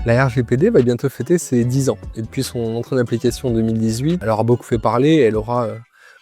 La RGPD va bientôt fêter ses 10 ans. Et depuis son entrée en application en 2018, elle aura beaucoup fait parler et elle aura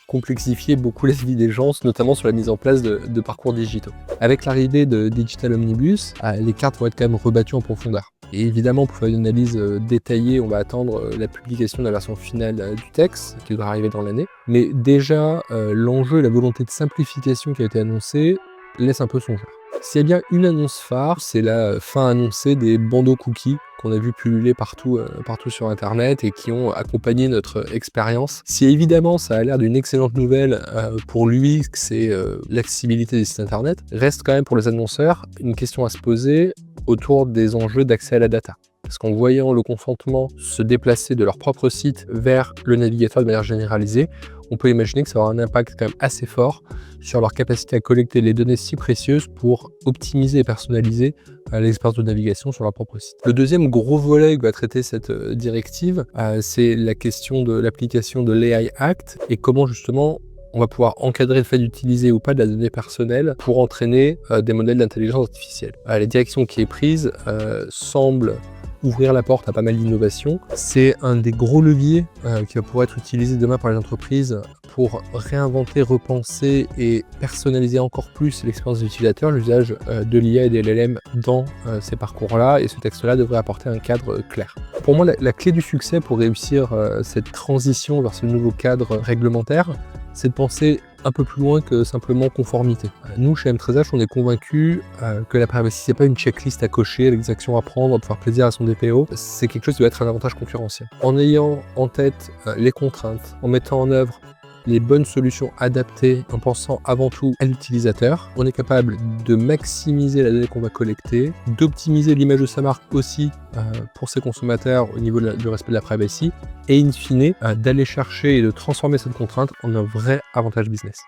complexifié beaucoup la vie des gens, notamment sur la mise en place de parcours digitaux. Avec l'arrivée de Digital Omnibus, les cartes vont être quand même rebattues en profondeur. Et évidemment, pour faire une analyse détaillée, on va attendre la publication de la version finale du texte, qui devrait arriver dans l'année. Mais déjà, l'enjeu et la volonté de simplification qui a été annoncée laisse un peu songeur. S'il y a bien une annonce phare, c'est la fin annoncée des bandeaux cookies qu'on a vu pulluler partout sur Internet et qui ont accompagné notre expérience. Si évidemment ça a l'air d'une excellente nouvelle pour l'UX et l'accessibilité des sites Internet, reste quand même pour les annonceurs une question à se poser autour des enjeux d'accès à la data. Parce qu'en voyant le consentement se déplacer de leur propre site vers le navigateur de manière généralisée, on peut imaginer que ça aura un impact quand même assez fort sur leur capacité à collecter les données si précieuses pour optimiser et personnaliser l'expérience de navigation sur leur propre site. Le deuxième gros volet que va traiter cette directive, c'est la question de l'application de l'AI Act et comment justement on va pouvoir encadrer le fait d'utiliser ou pas de la donnée personnelle pour entraîner des modèles d'intelligence artificielle. La direction qui est prise semble ouvrir la porte à pas mal d'innovations. C'est un des gros leviers qui va pouvoir être utilisé demain par les entreprises pour réinventer, repenser et personnaliser encore plus l'expérience de l'utilisateur, l'usage de l'IA et des LLM dans ces parcours-là, et ce texte-là devrait apporter un cadre clair. Pour moi, la clé du succès pour réussir cette transition vers ce nouveau cadre réglementaire, c'est de penser un peu plus loin que simplement conformité. Nous, chez M13H, on est convaincus que la privacy, c'est pas une checklist à cocher avec des actions à prendre pour faire plaisir à son DPO, c'est quelque chose qui doit être un avantage concurrentiel. En ayant en tête les contraintes, en mettant en œuvre les bonnes solutions adaptées, en pensant avant tout à l'utilisateur, on est capable de maximiser la donnée qu'on va collecter, d'optimiser l'image de sa marque aussi pour ses consommateurs au niveau du respect de la privacy, et in fine, d'aller chercher et de transformer cette contrainte en un vrai avantage business.